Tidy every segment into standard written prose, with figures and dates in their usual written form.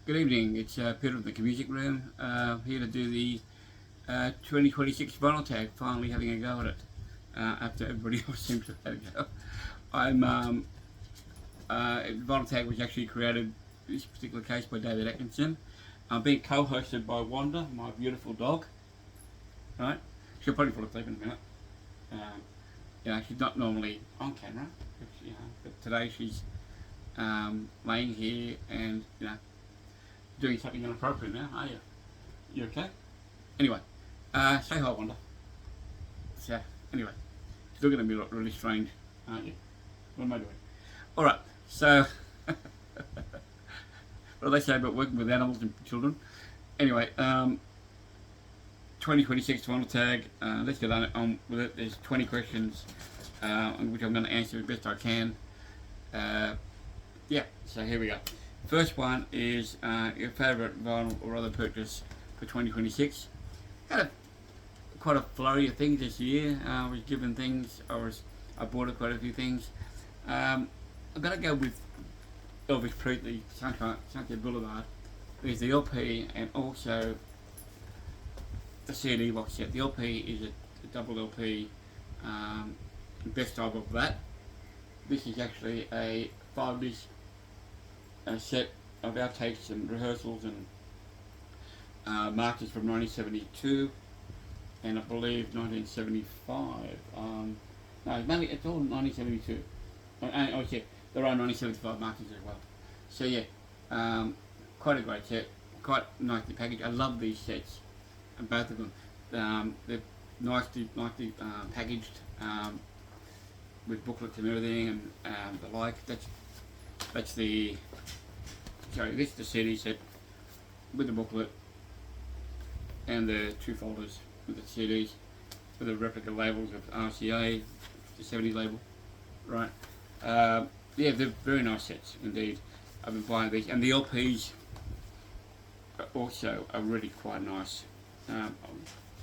Good evening, it's Peter of the Music Room, here to do the 2026 vinyl tag, finally having a go at it, after everybody else seems to have had a go. Vinyl tag was actually created, in this particular case, by David Atkinson. I'm being co-hosted by Wanda, my beautiful dog, right? She'll probably fall asleep in a minute. Um, she's not normally on camera, but today she's laying here and, doing something inappropriate now, are you? You okay? Anyway, say hi, Wanda. So, anyway, still going to be really strange, aren't you? What am I doing? Alright, so, what do they say about working with animals and children? Anyway, 2026 final tag, let's get on with it. There's 20 questions, which I'm going to answer as best I can. Yeah, so here we go. First one is your favourite vinyl or other purchase for 2026. Had quite a flurry of things this year. I was given things. I bought quite a few things. I'm gonna go with Elvis Presley, Sunset Boulevard. There's the LP and also the CD box set. The LP is a double LP, best of that. This is actually a 5-disc set of outtakes and rehearsals and masters from 1972 and I believe 1975. No, it's all 1972. Oh yeah, there are 1975 masters as well. So yeah, quite a great set, quite nicely packaged. I love these sets, and both of them. They're nicely packaged with booklets and everything, and the like. That's the. Sorry, this is the CD set with the booklet and the two folders with the CDs with the replica labels of RCA, the 70 label, right? Yeah, they're very nice sets indeed. I've been buying these, and the LPs also are really quite nice. I'm going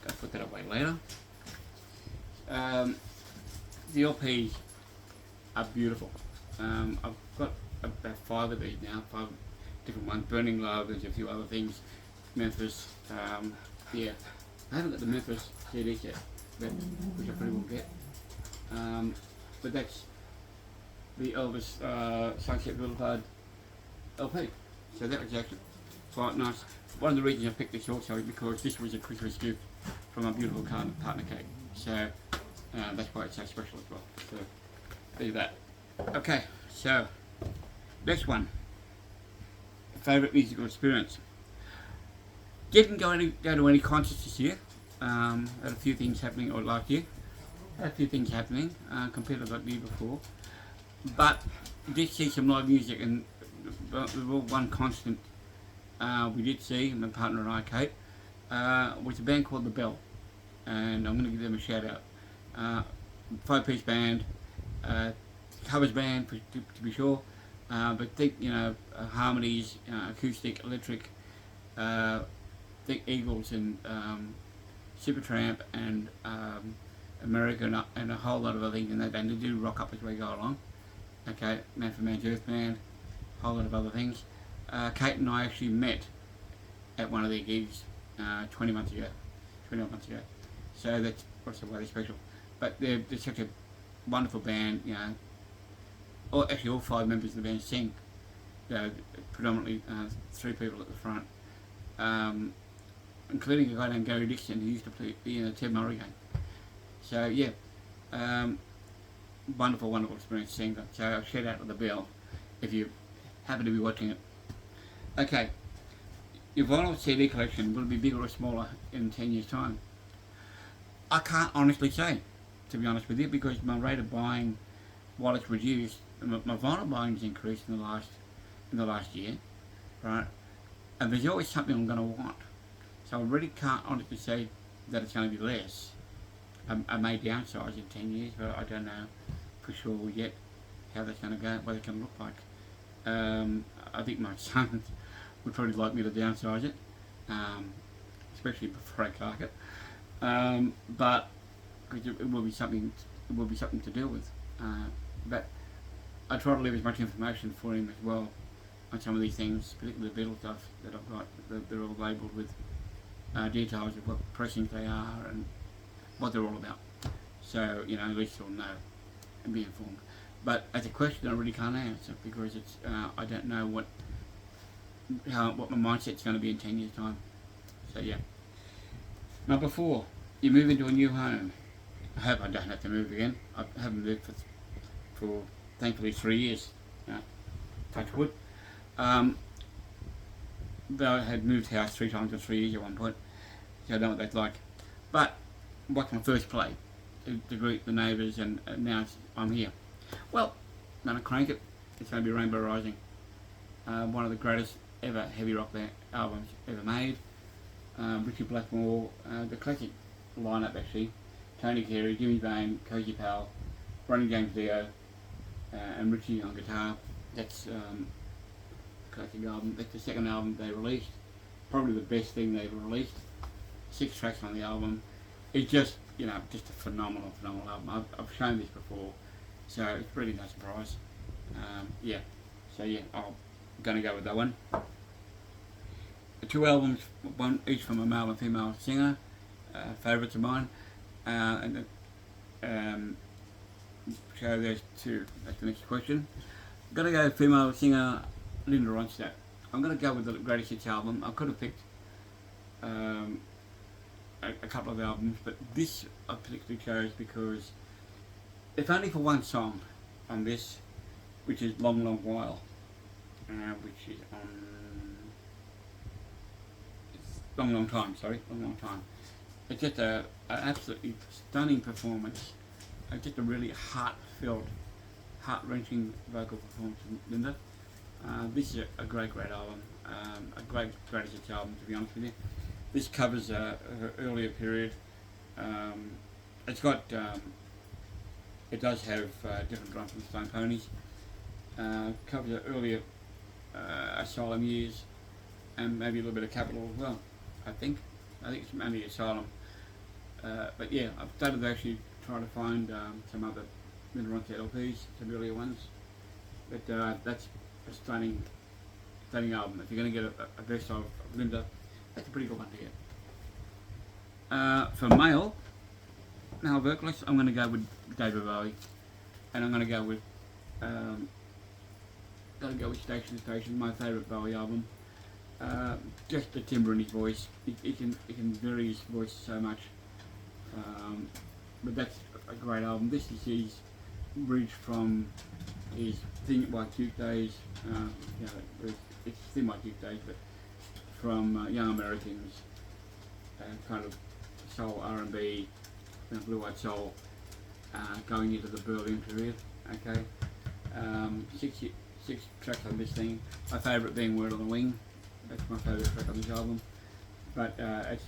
to put that away later. The LPs are beautiful. I've got about 5 of these now, 5 different ones. Burning Love, there's a few other things. Memphis, yeah. I haven't got the Memphis CDs yet, which I probably will get. But that's the Elvis Sunset Boulevard LP. So that was actually quite nice. One of the reasons I picked this also is because this was a Christmas gift from my beautiful partner Kate. So that's why it's so special as well. So there's that. Okay, so next one. Favourite musical experience. Didn't go to any concerts this year. Had a few things happening, or last year. Had a few things happening compared to the year before. But did see some live music, and one constant we did see, my partner and I, Kate, was a band called The Bell, and I'm going to give them a shout out. 5-piece band, covers band to be sure, but think harmonies, acoustic, electric. Think Eagles and Supertramp and America and a whole lot of other things in that band. They do rock up as we go along. Okay, Man for Man's Earth Band, a whole lot of other things. Kate and I actually met at one of their gigs 21 months ago. So that's also why they're special. But they're such a wonderful band, Actually, all 5 members of the band sing. Predominantly 3 people at the front. Including a guy named Gary Dixon who used to be in the Ted Murray game. So yeah, wonderful experience seeing that. So I'll shout out to The Bell if you happen to be watching it. Okay, your vinyl CD collection will it be bigger or smaller in 10 years' time? I can't honestly say, to be honest with you, because my rate of buying, while it's reduced, my vinyl buying has increased in the last year, right? And there's always something I'm going to want. So I really can't honestly say that it's going to be less. I may downsize in 10 years, but I don't know for sure yet how that's going to go, what it's going to look like. I think my son would probably like me to downsize it, especially before I cark it. But because it will be something to deal with. But I try to leave as much information for him as well on some of these things, particularly the Beatles stuff that I've got. They're all labelled with details of what pressings they are and what they're all about. So, you know, at least you'll know and be informed. But as a question, I really can't answer because it's I don't know what my mindset's going to be in 10 years' time. So yeah. Number 4, you move into a new home. I hope I don't have to move again. I haven't moved for thankfully 3 years. Touch wood. Though I had moved house 3 times in 3 years at one point, so I know what that's like. But what's my first play? To greet the neighbours, and now I'm here. Well, I'm going to crank it. It's going to be Rainbow Rising. One of the greatest ever heavy rock albums ever made. Richie Blackmore, the classic lineup actually. Tony Carey, Jimmy Bain, Cozy Powell, Ronnie James Dio, and Richie on guitar. That's classic album. That's the second album they released. Probably the best thing they've released. 6 tracks on the album. It's just, you know, just a phenomenal album. I've shown this before, so it's really no surprise. Yeah, so yeah, I'm gonna go with that one. The 2 albums, one each from a male and female singer, favourites of mine, and so there's 2. That's the next question. I'm gonna go female singer Linda Ronstadt. I'm gonna go with the Greatest Hits album. I could have picked a couple of albums, but this I particularly chose because if only for one song on this, which is Long Long While, which is on Long Long Time, Long Long Time. It's just an absolutely stunning performance, just a really heartfelt, heart-wrenching vocal performance from Linda. This is a great album, a greatest hits album, to be honest with you. This covers her earlier period. It's got, it does have different drums from Stone Ponies. Covers her earlier Asylum years, and maybe a little bit of Capitol as well. I think it's mainly Asylum. But yeah, I've started to actually try to find some other Linda Ronstadt LPs, some earlier ones. But that's a stunning album. If you're going to get a best of Linda, that's a pretty good one to get. For male vocalist, I'm going to go with David Bowie, and I'm going to go with Station to Station, my favourite Bowie album. Just the timbre in his voice. He can vary his voice so much. But that's a great album. This is his bridge from his Thin White Duke days. It's Thin White Duke days, but from Young Americans, kind of soul R&B, blue eyed soul, going into the Berlin period. Okay, 6 tracks on this thing. My favourite being Word on the Wing. That's my favourite track on this album. But it's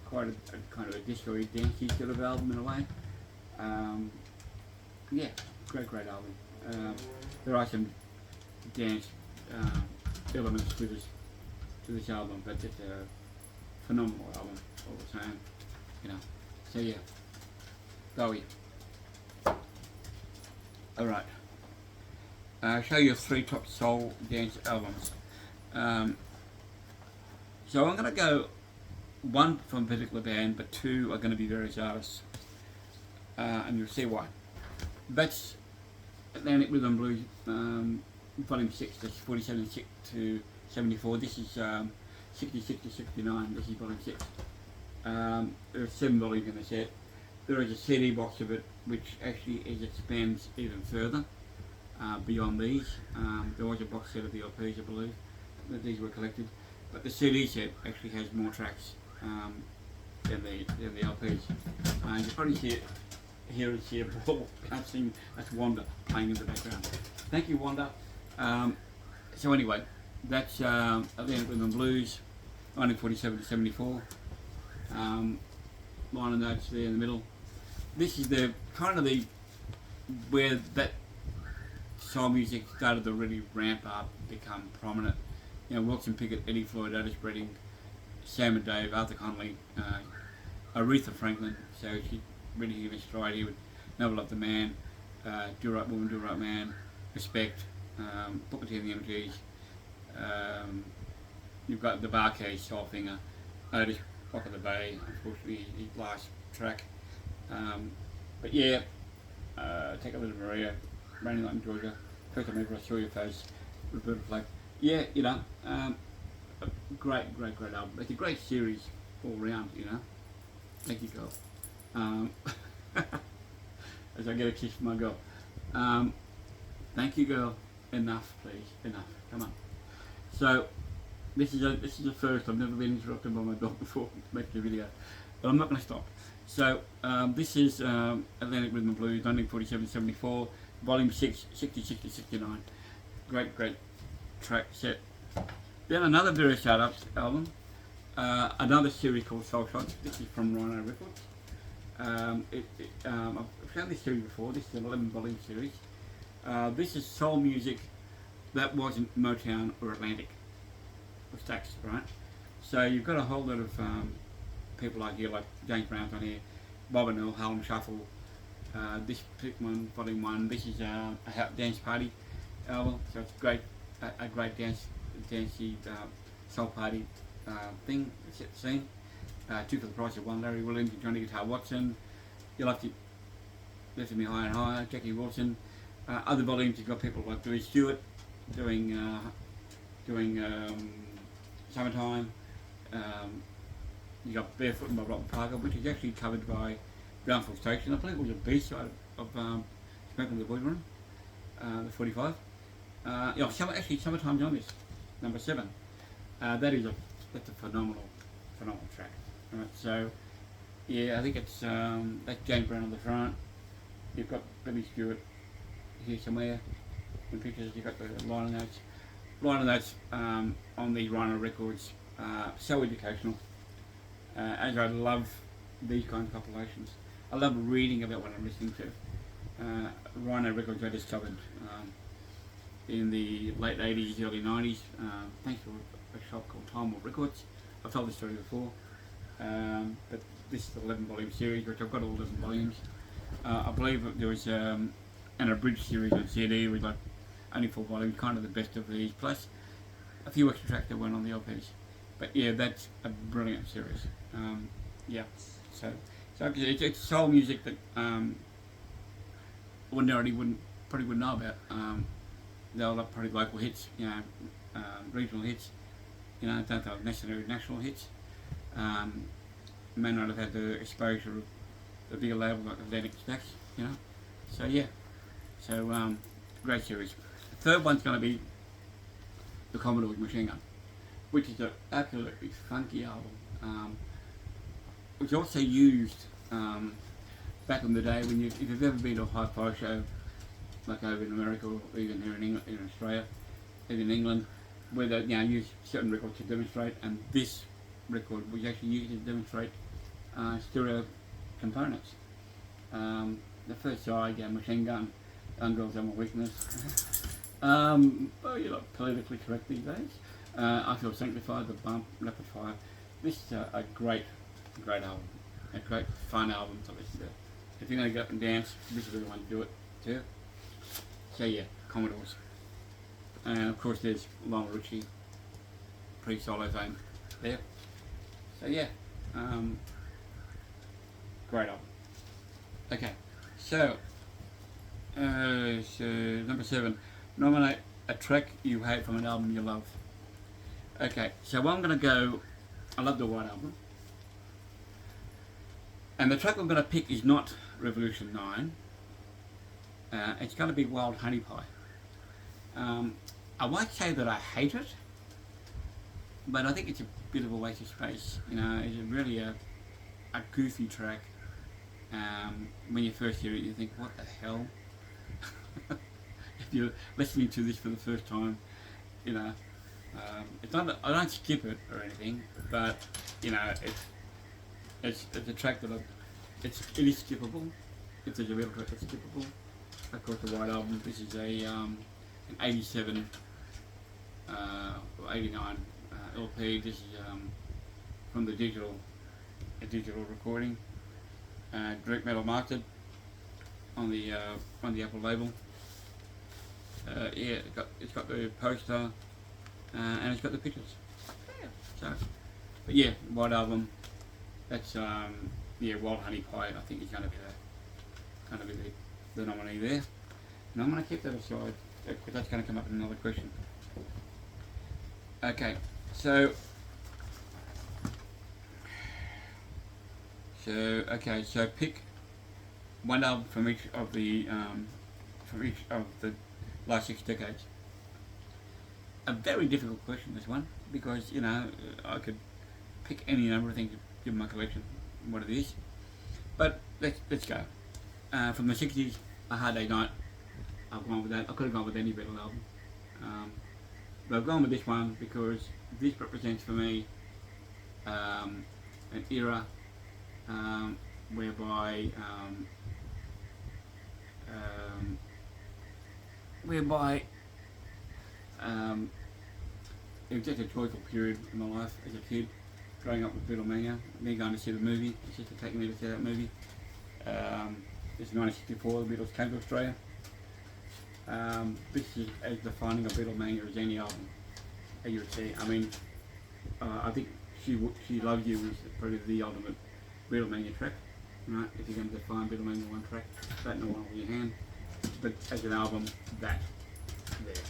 quite a kind of a disco-y, dancey sort of album in a way. Yeah, great album. There are some dance elements to this album, but it's a phenomenal album all the same, you know. So yeah, Bowie. Alright, I'll show you 3 top soul dance albums. So I'm going to go 1 from a particular band, but 2 are going to be various artists, and you'll see why. That's Atlantic Rhythm Blues, volume 6, that's 47 to 74. This is 66 to 69, this is volume 6. There are 7 volumes in the set. There is a CD box of it, which actually expands even further beyond these. There was a box set of the LPs, I believe, that these were collected. But the CD set actually has more tracks than the LPs. You probably hear it here, can't sing, that's Wanda playing in the background. Thank you, Wanda. So anyway, that's Atlantic Rhythm Blues, 1947 to 74. Line of notes there in the middle. This is the kind of where that soul music started to really ramp up, become prominent. You know, Wilson Pickett, Eddie Floyd, Otis Redding, Sam and Dave, Arthur Conley, Aretha Franklin. So she really hit him stride here with Never Loved a Man, Do Right Woman, Do Right Man, Respect, Booker T and the MGs, You've got the Barcade Soulfinger, Otis Rock of the Bay, unfortunately his last track. But yeah, Take a Little Maria, Raining Light in Georgia, First Time Ever I Saw Your Face, Roberta Flack. Yeah, a great album. It's a great series all round, Thank you, girl. As I get a kiss from my girl. Thank you, girl. Enough, please. Enough. Come on. So, this is the first. I've never been interrupted by my dog before making a video, but I'm not going to stop. So, this is Atlantic Rhythm and Blues, 1947-74, Volume 6, 60-69. Great track set. Then another Various Startups album, another series called Soul Shots. This is from Rhino Records. I've found this series before. This is an 11-volume series. This is soul music that wasn't Motown or Atlantic or Stax, right? So you've got a whole lot of people like James Brown's on here, Bob and Earl, Harlem Shuffle. This particular one, Volume 1. This is a dance party album, so it's a great dancey soul party thing. Set the scene. Two for the Price of One, Larry Williams and Johnny Guitar Watson. You'll have to Lifting Me Higher and Higher, Jackie Wilson. Other volumes you've got people like Billy Stewart doing Summertime. You got Barefoot by Robert Parker, which is actually covered by Groundful Station. I believe it was a B-side of Smoking the Boys Room, the 45. Summertime's on this, number 7. That's a phenomenal track. Right, so yeah, I think it's that's James Brown on the front. You've got Billy Stewart here somewhere in pictures. You've got the liner notes on the Rhino Records. So educational. As I love these kinds of compilations, I love reading about what I'm listening to. Rhino Records I discovered in the late 80s, early 90s, thanks to a shop called Time Warp Records. I've told this story before, but this is the 11-volume series, which I've got all 11 volumes. I believe that there was an abridged series on CD with only 4 volumes, kind of the best of these, plus a few extra tracks that weren't on the LPs. But yeah, that's a brilliant series. So it's soul music that ordinarily probably wouldn't know about. They'll have probably local hits, regional hits, don't have necessarily national hits. May not have had the exposure of the bigger label like Atlantic Stax, So yeah, great series. The third one's going to be the Commodore's Machine Gun, which is an absolutely funky album, which also used back in the day when if you've ever been to a hi-fi show, like over in America or even here in Australia, even in England, where they use certain records to demonstrate, and this record was actually used to demonstrate stereo components. The first side, Machine Gun, Girls Are My Weakness. Well, you're not politically correct these days. I Feel Sanctified, The Bump, Rapid Fire. This is a great album, a great fun album to listen to. If you're going to get up and dance, this is the one to do it too. So yeah, Commodores. And of course there's Lionel Richie, pre-solo fame there. So yeah, great album. Okay, so number 7, nominate a track you hate from an album you love. Okay, so I'm going to go, I love the White Album. And the track I'm going to pick is not Revolution 9. It's going to be Wild Honey Pie. I won't say that I hate it, but I think it's a bit of a waste of space. It's really a goofy track. When you first hear it, you think, what the hell? If you're listening to this for the first time, it's not. I don't skip it or anything, but it's a track that it is skippable. If there's a real track that's skippable. Of course, the White Album. This is an 87 or 89 LP. This is from the digital recording. Direct metal mastered on the Apple label. It's got the poster and it's got the pictures. Yeah. So, but yeah, White Album. That's Wild Honey Pie. I think is going to be the nominee there, and I'm going to keep that aside because that's going to come up in another question. Okay, so pick one album from each of the last 6 decades. A very difficult question, this one, because I could pick any number of things to give my collection what it is, but let's go. From the 60s, A Hard Day Night. I've gone with that. I could have gone with any Beatles album, but I've gone with this one because this represents for me an era whereby it was just a joyful period in my life as a kid, growing up with Beatlemania, me going to see the movie, it's just taking me to see that movie. It's 1964, the Beatles came to Australia. This is as defining of Beatlemania as any album that you would see. I mean, I think She Loves You is probably the ultimate Beatlemania track, right? If you're going to define Beatlemania one track, that no one will your hand. But as an album, that there.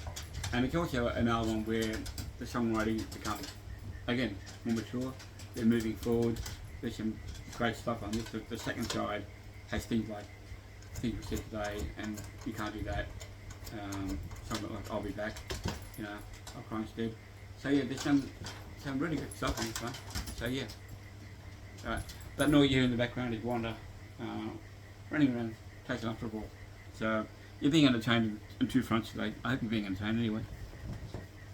And it's also an album where the songwriting becomes, again, more mature. They're moving forward. There's some great stuff on this. The second side has things like Things We Said Today, and You Can't Do That. Something like I'll Be Back, I'll Cry Instead. So yeah, there's some really good stuff on this one. So yeah. Right. That noise you hear in the background is Wanda running around chasing after a ball. So you're being entertained on 2 fronts today. I hope you're being entertained anyway.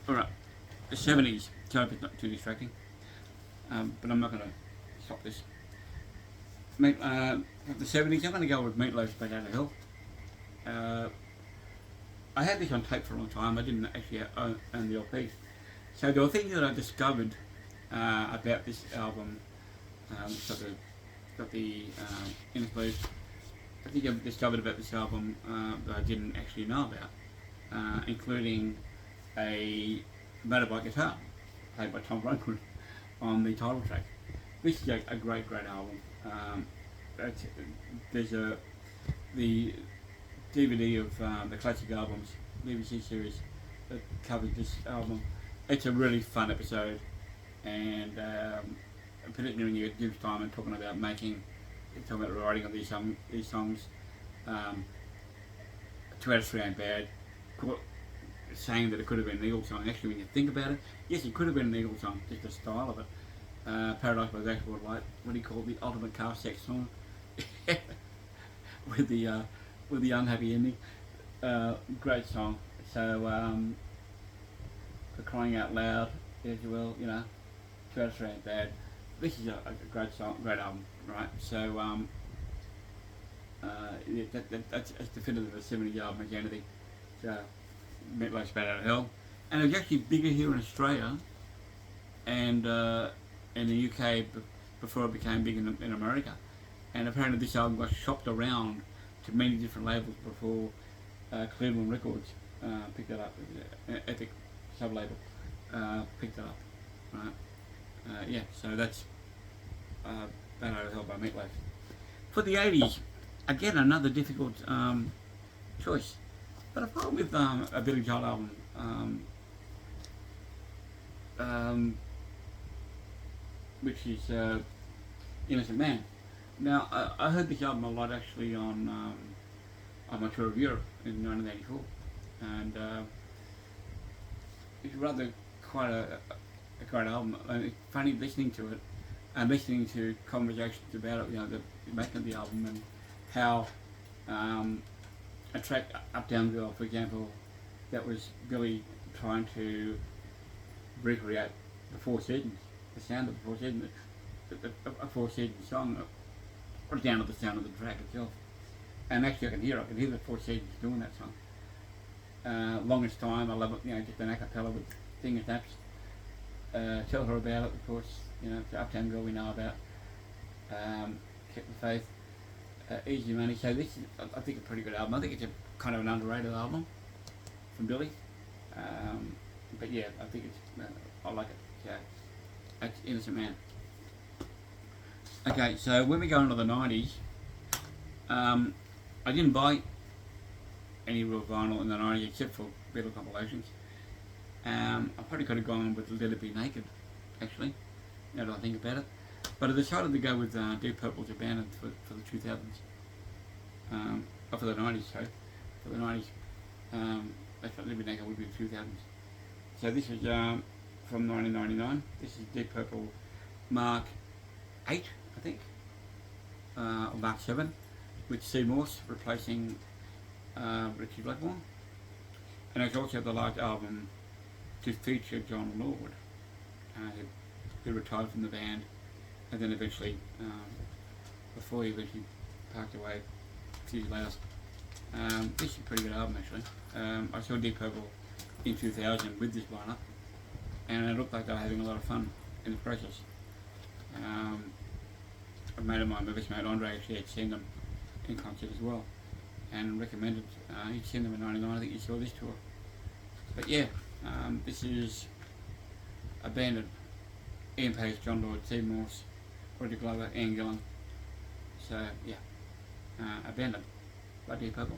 Alright, the 70s. So I hope it's not too distracting. But I'm not going to stop this. The 70s, I'm going to go with Meatloaf's Back Out of Hell. I had this on tape for a long time. I didn't actually own the LP. So there were things that I discovered about this album. Got the interlude. I think I've discovered about this album that I didn't actually know about, including a motorbike guitar played by Tom Rundgren on the title track. This is a great album. There's the DVD of the classic albums, BBC series that covers this album. It's a really fun episode, and particularly when you get Jim Steinman talking about the writing of these songs. 2 out of 3 ain't bad. Saying that it could have been an Eagles song. Actually, when you think about it, yes, it could have been an Eagles song, just the style of it. Paradise by Dashboard Light, what do you call it, the ultimate car sex song, with the unhappy ending. Great song. So for crying out loud, as well, 2 out of 3 ain't bad. This is a great song, great album, right? So that's definitive of a 70s album as anything. So Meatloaf's Bat Out of Hell, and it was actually bigger here in Australia and in the UK before it became big in America. And apparently this album got shopped around to many different labels before Cleveland Records picked it up. Epic sub-label picked it up, right? So that's Bat Out of Hell by Meatloaf. For the 80s, again another difficult choice, but I've gone with a Billy Joel album, which is Innocent Man. Now, I heard this album a lot actually on my tour of Europe in 1984, and it's rather quite a great album. It's funny listening to it and listening to conversations about it, the making of the album, and how a track, Uptown Girl, for example, that was Billy trying to recreate the Four Seasons, the sound of the Four Seasons, a Four Seasons song, or down to the sound of the track itself. And actually I can hear the Four Seasons doing that song. Longest Time, I love it, just an a cappella with finger snaps. Tell Her About It, of course, the Uptown Girl we know about. Kept the Faith, Easy Money. So this is, I think, a pretty good album. I think it's a kind of an underrated album from Billy. But yeah, I think it's I like it. Yeah, that's Innocent Man. Okay, so when we go into the 90s, um, I didn't buy any real vinyl in the 90s except for Beatle compilations. I probably could have gone with Let It Be Naked, actually, now that I think about it. But I decided to go with Deep Purple's Abandoned for the 2000s. Or for the 90s, sorry. For the 90s. That's what Let It Be Naked would be the 2000s. So this is from 1999. This is Deep Purple Mark 8, I think. Or Mark 7, with C. Morse replacing Richie Blackmore. And it's also the last album to feature John Lord, who retired from the band, and then eventually, before he eventually passed away a few years later. This is a pretty good album actually. I saw Deep Purple in 2000 with this lineup, and it looked like they were having a lot of fun in the process. A mate of mine, my best mate Andre, actually had seen them in concert as well, and recommended. He'd seen them in '99. I think he saw this tour. But yeah, this is Abandoned. Ian Page, John Lord, Steve Morse, Roger Glover, Ian Gillan. So yeah, Abandoned by Deep Purple.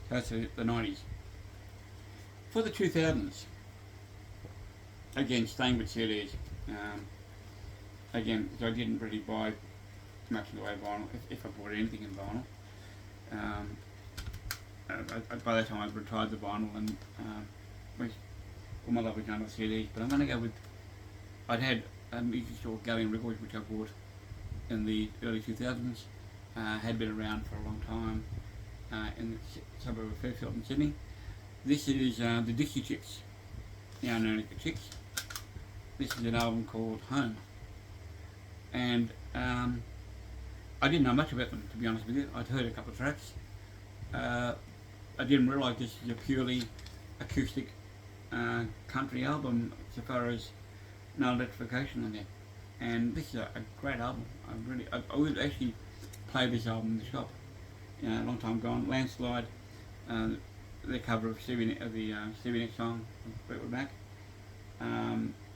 That's the 90s. For the 2000s, again staying with CDs. Again, I didn't really buy much in the way of vinyl, if I bought anything in vinyl. By that time I'd retired the vinyl and all my love was done with CDs, but I'm going to go with, I'd had a music store, Galleon Records, which I bought in the early 2000s, had been around for a long time in the suburb of Fairfield in Sydney. This is the Dixie Chicks, now known as the Chicks. This is an album called Home. And I didn't know much about them, to be honest with you. I'd heard a couple of tracks. I didn't realise this is a purely acoustic country album so far as no electrification on there. And this is a great album. I would actually play this album in the shop. You know, a long time gone. Landslide, the cover of Stevie Nicks song from Fleetwood Mac.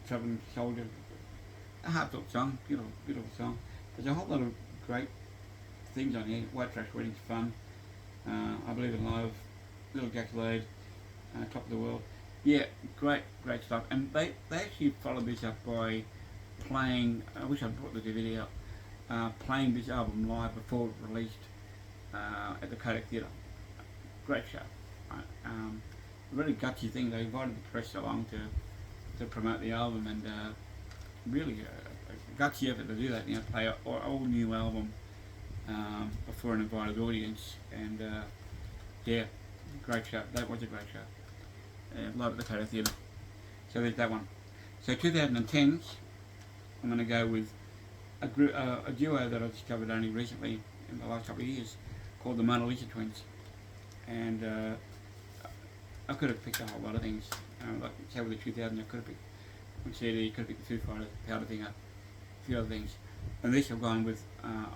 Travelling Soldier, a heartfelt song, beautiful song. There's a whole lot of great things on here. White Trash Wedding's fun. I Believe in Love, Little Jack Lade, Top of the World. Yeah, great stuff. And they actually followed this up by playing, I wish I'd brought the DVD up, playing this album live before it released at the Kodak Theatre. Great show. Really gutsy thing. They invited the press along to promote the album, and really a gutsy effort to do that. You know, play an all new album before an invited audience, and yeah, great show. That was a great show. Live at the Kodak Theatre. So there's that one. So 2010s, I'm going to go with a duo that I discovered only recently in the last couple of years, called the Mona Lisa Twins. And I could have picked a whole lot of things. Like say with the 2000s, I could have picked on CD, could have picked the Foo Fighters, Powderfinger, a few other things. And this I've gone with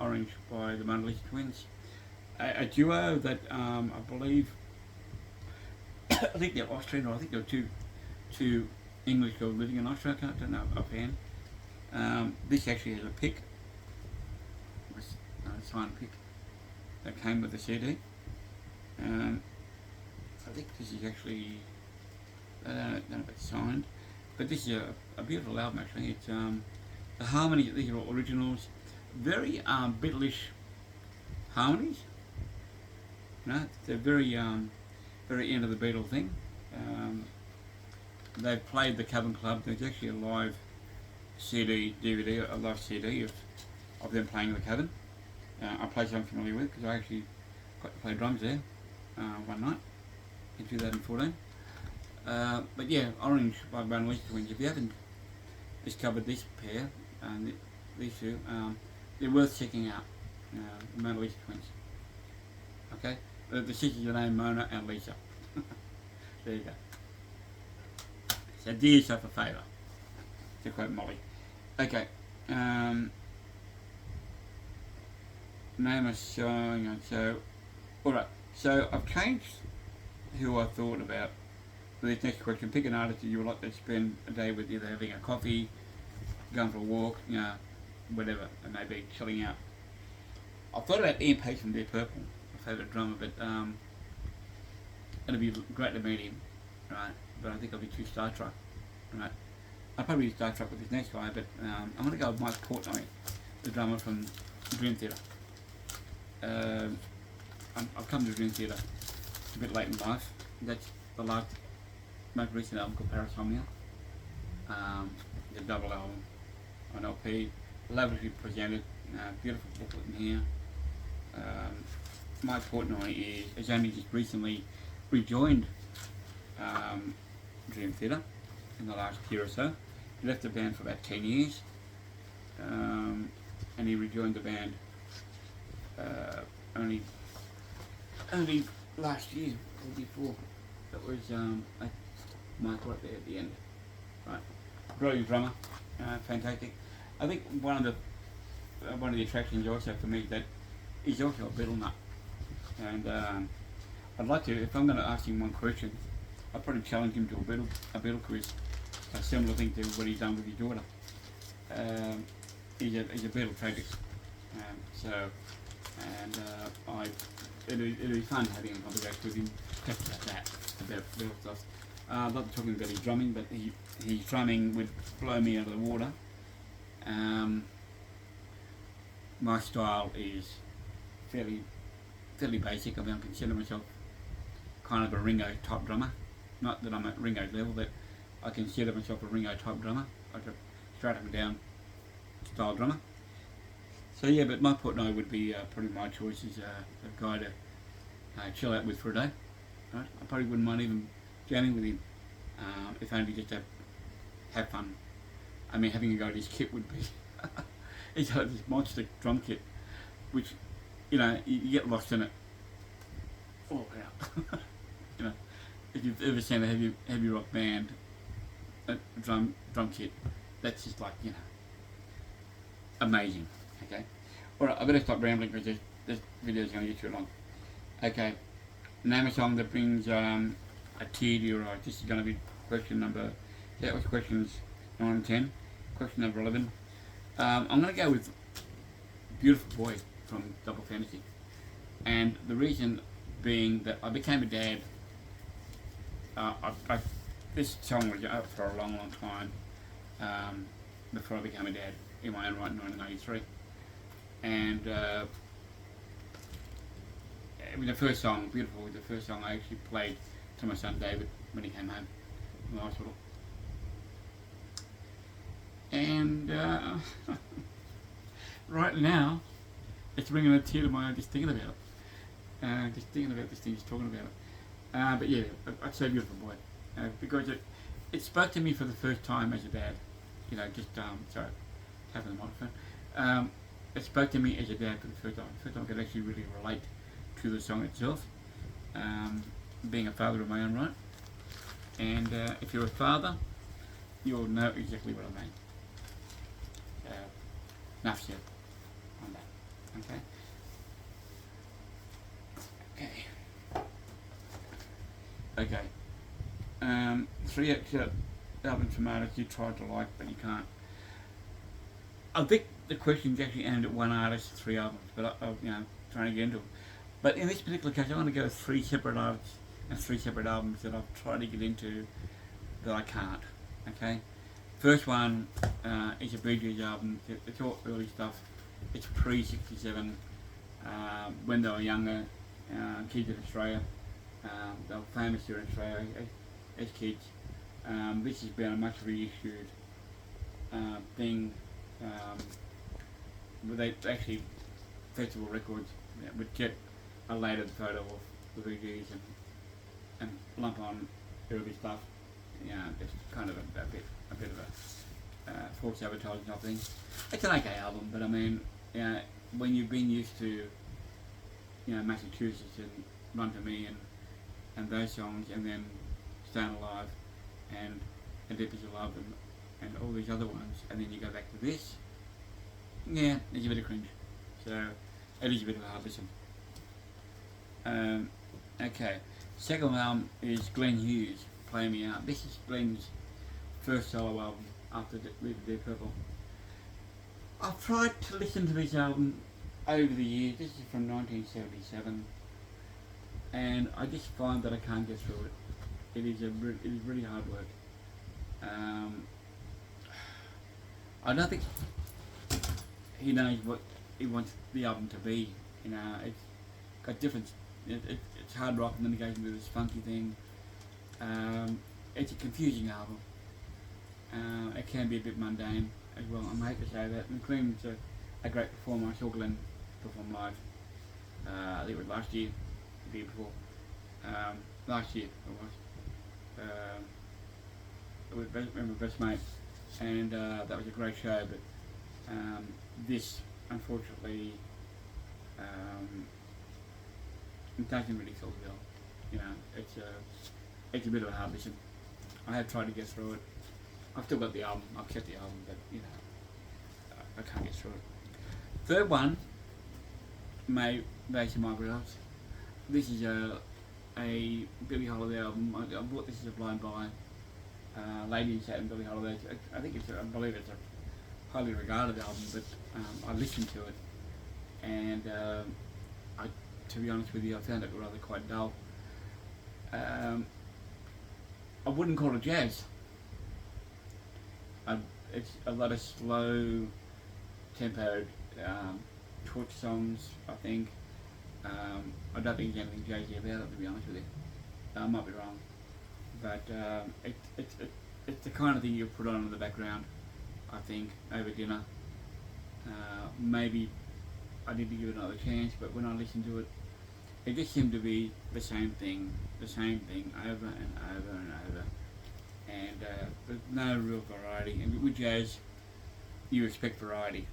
Orange by the Mona Lisa Twins. A duo that I believe, I think they're Austrian, or I think there were two English girls living in Austria. I don't know offhand. This actually has a pic, a signed pic that came with the CD. I think this is actually, I don't know if it's signed, but this is a beautiful album actually. It's the harmonies, these are all originals, very Beatlish harmonies. You know, they're very end of the Beatle thing. They've played the Cavern Club. There's actually a live CD, DVD, a live CD of them playing the Cavern. A place I'm familiar with because I actually got to play drums there one night in 2014. But yeah, Orange by Mona Lisa Twins. If you haven't discovered this pair, these two, they're worth checking out. The Mona Lisa Twins. Okay, the sisters are named Mona and Lisa. There you go. So do yourself a favour, to quote Molly. Okay. Name a song. So, alright. So I've changed who I thought about for this next question, pick an artist that you would like to spend a day with, either having a coffee, going for a walk, whatever it may be, chilling out. I thought about Ian Paice from Deep Purple, my favourite drummer, but it'd be great to meet him, right? But I think I'll be too Star Trek, right? I'll probably be Star Trek with this next guy, but I'm going to go with Mike Portnoy, the drummer from Dream Theater. I've come to Dream Theater a bit late in life. That's the most recent album called Parasomnia. The double album on LP, lavishly presented, beautiful booklet in here. Mike Portnoy has only just recently rejoined Dream Theater in the last year or so. He left the band for about 10 years, and he rejoined the band only last year or before. That was Mike right there at the end. Right, brilliant drummer, fantastic. I think one of the attractions also for me is that he's also a Beatle nut, and I'd like to, if I'm going to ask him one question, I'd probably challenge him to a Beatle quiz, a similar thing to what he's done with his daughter. He's a Beatle tragic, it'll be fun having a conversation with him just about that, about Beatle stuff. I'd love to talk about his drumming, but his drumming would blow me out of the water. My style is fairly basic. I mean, I consider myself kind of a Ringo type drummer. Not that I'm at Ringo's level, but I consider myself a Ringo type drummer, like a straight up and down style drummer. So yeah, but Mike Portnoy would be probably my choice as a guy to chill out with for a day. Right? I probably wouldn't mind even jamming with him, if only just to have fun. I mean, having a go at his kit would be. He's got this monster drum kit, which, you get lost in it. Oh wow! If you've ever seen a heavy rock band, a drum kit, that's just like amazing. Okay, all right. I better stop rambling because this video is going to get too long. Okay, name a song that brings a tear to your eye. This is going to be question number. That was questions 9 and 10. Question number 11. I'm going to go with Beautiful Boy from Double Fantasy, and the reason being that I became a dad. This song was out for a long time before I became a dad in my own right in 1993, and it was the first song. Beautiful was the first song I actually played to my son David when he came home from the hospital. And right now, it's bringing a tear to my eye just thinking about it. Just thinking about this thing, just talking about it. But yeah, I'd say Beautiful Boy. Because it spoke to me for the first time as a dad. Sorry, tapping the microphone. It spoke to me as a dad for the first time. The first time I could actually really relate to the song itself. Being a father of my own right. And if you're a father, you'll know exactly what I mean. Enough said on that. Okay. 3 excerpt albums from artists you tried to like but you can't. I think the question's actually aimed at one artist, 3 albums, but I'm trying to get into them. But in this particular case, I want to go with 3 separate artists and 3 separate albums that I've tried to get into that I can't. Okay. First one is a Bee Gees album. It's all early stuff. It's pre-67, when they were younger, kids in Australia. They were famous here in Australia as kids. This has been a much reissued thing. They actually, Festival Records would get a later photo of the Bee Gees and lump on early stuff. It's kind of a bit of a false advertising type thing. It's an okay album, but I mean, when you've been used to, Massachusetts and Run to Me and those songs, and then Staying Alive and Deep As Your Love and all these other ones, and then you go back to this, it's a bit of cringe. So it is a bit of a hard listen. Okay, second album is Glenn Hughes, Play Me Out. This is Glenn's first solo album after Leave the Dead Purple. I've tried to listen to this album over the years. This is from 1977, and I just find that I can't get through it. It is really hard work. I don't think he knows what he wants the album to be. You know, it's got different. It's hard rock, and then he goes into this funky thing. It's a confusing album. It can be a bit mundane as well. I hate to say that. And Clem's a great performer. I saw Glenn perform live. I think it was last year, the year before. Last year it was. It was my best mate, and that was a great show. But this, unfortunately, it doesn't really feel well. You know, it's a bit of a hard listen. I have tried to get through it. I've still got the album. I've kept the album, but you know, I can't get through it. Third one, based on my results. This is a Billie Holiday album. I bought this as a blind buy. Lady in Satin, Billie Holiday. I believe it's a highly regarded album, but I listened to it, and to be honest with you, I found it rather quite dull. I wouldn't call it jazz. It's a lot of slow tempoed torch songs, I think. I don't think there's anything jazzy about it, to be honest with you. I might be wrong, but it's the kind of thing you put on in the background, I think, over dinner. Maybe I need to give it another chance, but when I listen to it, it just seemed to be the same thing over and over and over, and there's no real variety. And with jazz, you expect variety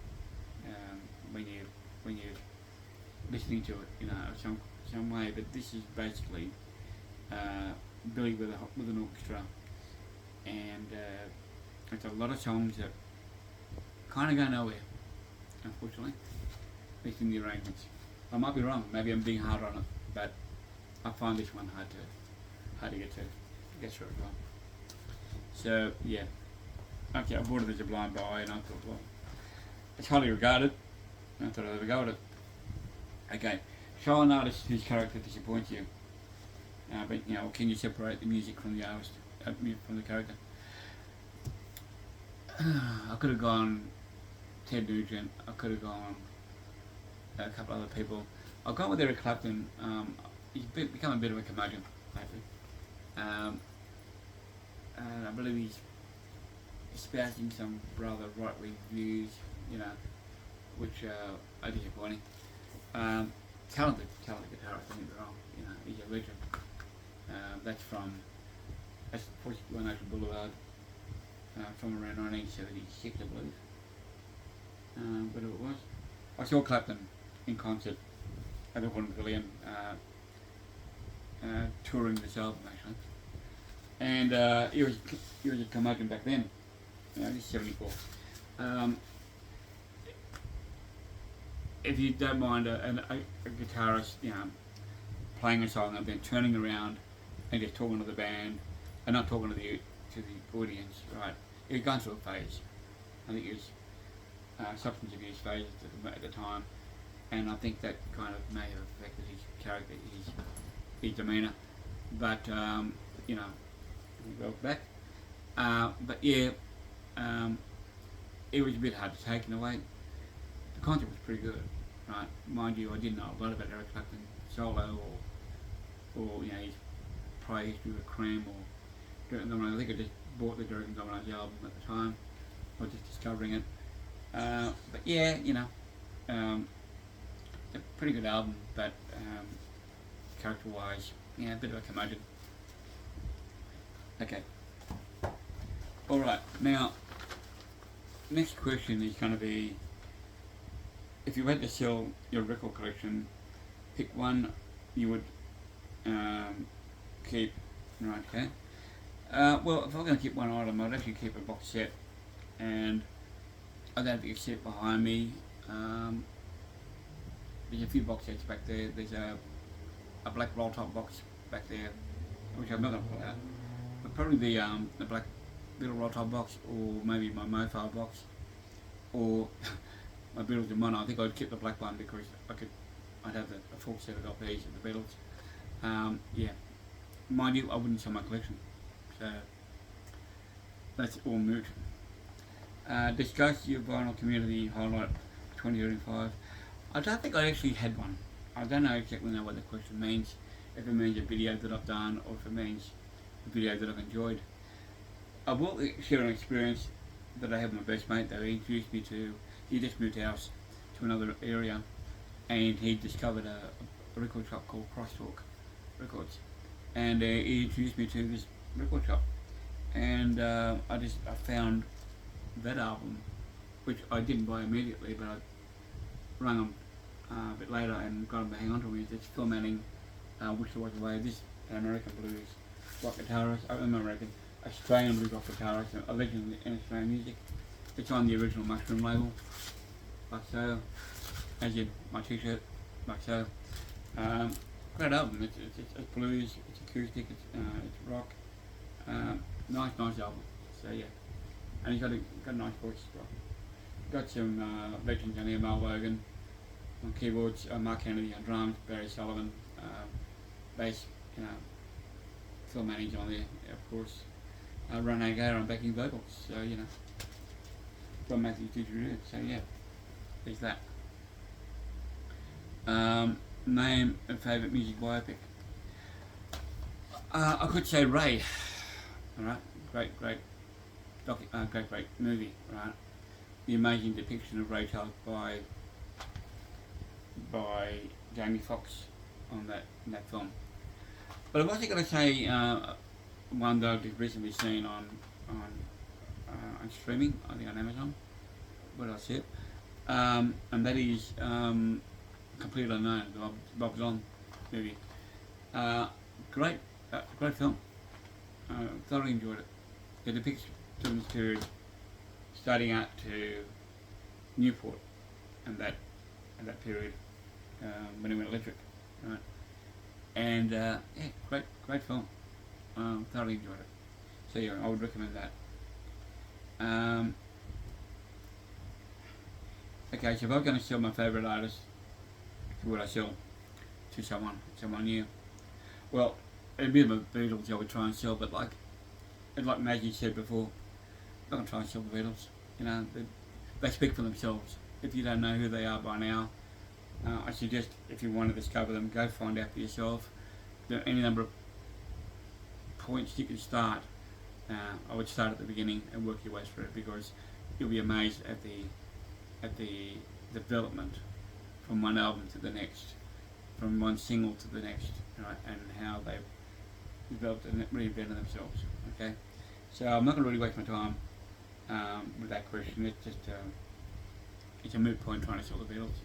when you're listening to it, you know, some way. But this is basically Billy with an orchestra, and it's a lot of songs that kind of go nowhere, unfortunately, at least in the arrangements. I might be wrong. Maybe I'm being hard on it, but I find this one hard to get through it. Well. So yeah, okay. I bought it as a blind buy, and I thought, well, it's highly regarded. I thought I'd have a go at it. Okay, show an artist whose character disappoints you. But you know, can you separate the music from the artist, from the character? I could have gone Ted Nugent. I could have gone a couple other people. I've gone with Eric Clapton. He's become a bit of a curmudgeon lately. And I believe he's espousing some rather right-wing views, you know, which are disappointing. Talented guitarist, don't get me wrong, you know, he's a legend. That's 41 Ocean Boulevard, from around 1976, I believe. Whatever it was. I saw Clapton in concert at the Wanda Pavilion, touring this album actually, and he was a curmudgeon back then. You know, he's 74. If you don't mind a guitarist, you know, playing a song and then turning around and just talking to the band and not talking to the audience, right? He was going through a phase. I think it was substance abuse phase at the time, and I think that kind of may have affected his character, his demeanour. But you know, we'll go back. But yeah, it was a bit hard to take in a way. The concert was pretty good, right? Mind you, I didn't know a lot about Eric Clapton solo or you know, his prior history with Cream or Dirk and Dominoes. I think I just bought the Dirk and Dominoes album at the time. I was just discovering it. But yeah, you know, a pretty good album, but character-wise, yeah, a bit of a curmudgeon. Okay. Alright, now, next question is going to be, if you had to sell your record collection, pick one you would keep, right, okay? Well, if I'm going to keep one item, I'd actually keep a box set, and I don't have a set behind me. There's a few box sets back there. There's a black roll top box back there, which I'm not going to pull out. probably the black little roll top box, or maybe my Mofar box, or my Beatles in mono. I think I'd keep the black one because I'd have a full set of LPs of the Beatles. Yeah, mind you, I wouldn't sell my collection, so that's all moot. Discuss your vinyl community highlight 2025. I don't think I actually had one. I don't know exactly what the question means. If it means a video that I've done, or if it means a video that I've enjoyed. I will share an experience that I had with my best mate, though. He introduced me to, he just moved house to another area, and he discovered a record shop called Crosstalk Records, and he introduced me to this record shop, and I found that album, which I didn't buy immediately, but I rang him a bit later and got him to hang on to me. It's Phil Manning, Wish There Was a Way. This American blues rock guitarist, Australian blues rock guitarist, a legend in Australian music. It's on the original Mushroom label, like so, as in my t-shirt, like so. Great album. It's blues, it's acoustic, it's rock. Nice album. So yeah, and he's got a nice voice as well. Got some legends on here: Mal Logan on keyboards, Mark Kennedy on drums, Barry Sullivan bass, Phil Manning's on there, of course. Rene Gayer on backing vocals, so from Matthew Didgeridoo. So yeah, there's that. Name a favourite music biopic. I could say Ray. Alright, great movie, right? The amazing depiction of Ray Charles by Jamie Foxx on that film. But I've also got to say one that I've recently seen on streaming, I think on Amazon, where did I see it? And that is Completely Unknown, the Bob Dylan movie. Great film. Thoroughly enjoyed it. It depicts Dylan's period starting out to Newport and that period when he went electric, right? And yeah, great film. Thoroughly enjoyed it. So yeah, I would recommend that. Okay, so if I'm going to sell my favourite artist, who would I sell to someone new? Well, it'd be the Beatles I would try and sell, but like Maggie said before, I'm not going to try and sell the Beatles. They speak for themselves. If you don't know who they are by now, I suggest if you want to discover them, go find out for yourself. There are any number of points you can start. I would start at the beginning and work your way through it, because you'll be amazed at the development from one album to the next, from one single to the next, right? And how they've developed and reinvented themselves. Okay, so I'm not going to really waste my time with that question. It's just it's a moot point trying to sell the Beatles,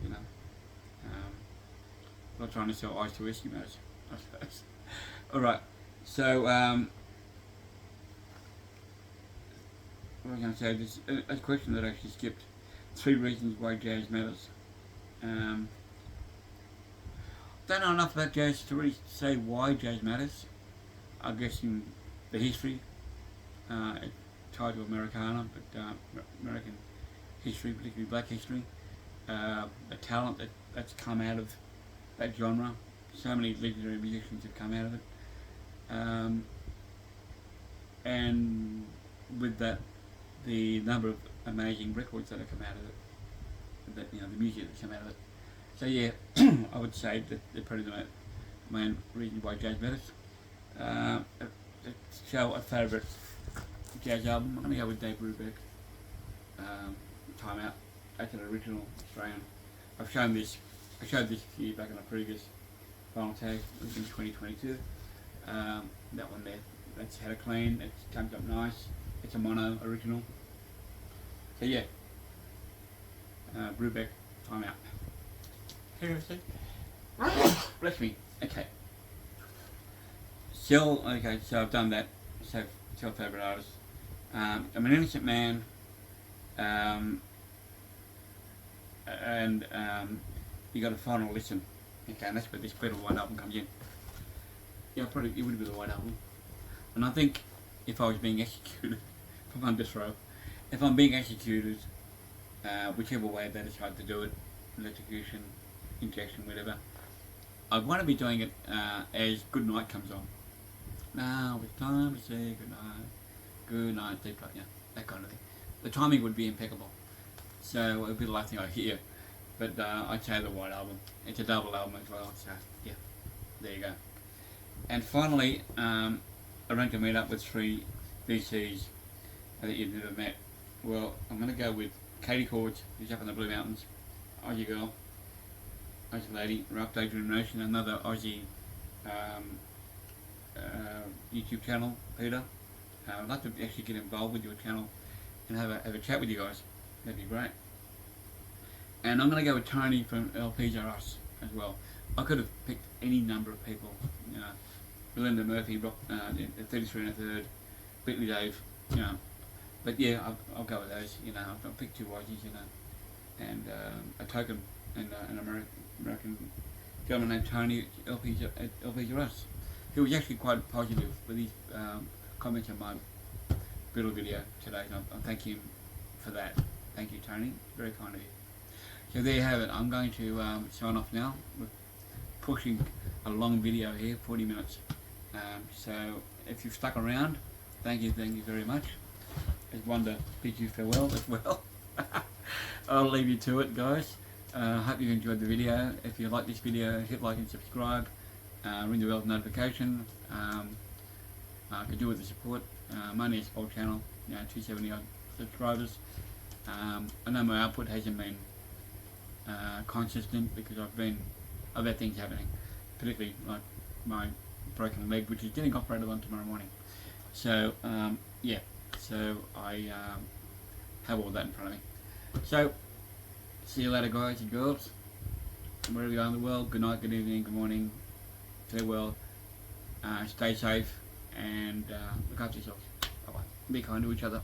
not trying to sell ice to Eskimos, I suppose. Alright, so what was I going to say? This a question that I actually skipped. 3 reasons why jazz matters. Don't know enough about jazz to really say why jazz matters. I guess in the history, it's tied to Americana, but American history, particularly black history, the talent that's come out of that genre. So many legendary musicians have come out of it, and with that, the number of amazing records that have come out of it, the music that's come out of it. So yeah, I would say that they're probably the main reason why jazz matters. To show a favourite jazz album, I'm going to go with Dave Brubeck, Time Out. That's an original Australian. I showed this to you back in a previous vinyl tag. It was in 2022. That one there, that's had a clean, it comes up nice. It's a mono original. So yeah, Brubeck, Time Out. Here I see. Bless me. Okay. Okay, so I've done that. So favourite artist. I'm an innocent man. And you got a final listen. Okay, and that's where this Beatles White Album comes in. Yeah, probably it would be the White Album. And I think if I was being executed from under throw, if I'm being executed, whichever way they decide to do it, electrocution, injection, whatever, I want to be doing it as good night comes on. Now it's time to say good night, deep cut, yeah, that kind of thing. The timing would be impeccable, so it would be the last thing I hear. But I'd say the White Album. It's a double album as well, so yeah, there you go. And finally, arranged to meet up with 3 VCs that you've never met. Well, I'm going to go with Katie Cords, who's up in the Blue Mountains, Aussie girl, Aussie lady, Rough Day Generation, another Aussie YouTube channel, Peter. I'd like to actually get involved with your channel and have a chat with you guys. That'd be great. And I'm going to go with Tony from LPs Are Us as well. I could have picked any number of people, you know, Belinda Murphy, 33 and a third, Whitley Dave, you know. But yeah, I'll go with those, you know. I'll pick 2 Aussies, you know, and a token, and an American gentleman named Tony at LPs Are Us, who was actually quite positive with his comments on my little video today. And I thank him for that. Thank you, Tony. Very kind of you. So there you have it. I'm going to sign off now. We're pushing a long video here, 40 minutes. So if you've stuck around, thank you very much. As Wanda bids you farewell as well. I'll leave you to it, guys. Hope you enjoyed the video. If you like this video, hit like and subscribe. Ring the bell for notification. Could do with the support. My only small channel, 270 odd subscribers. I know my output hasn't been consistent because I've had things happening, particularly like my broken leg, which is getting operated on tomorrow morning. So yeah, so I have all that in front of me. So see you later, guys and girls, wherever you are in the world. Good night, good evening, good morning, farewell, stay safe, and look after yourselves. Bye bye. Be kind to each other.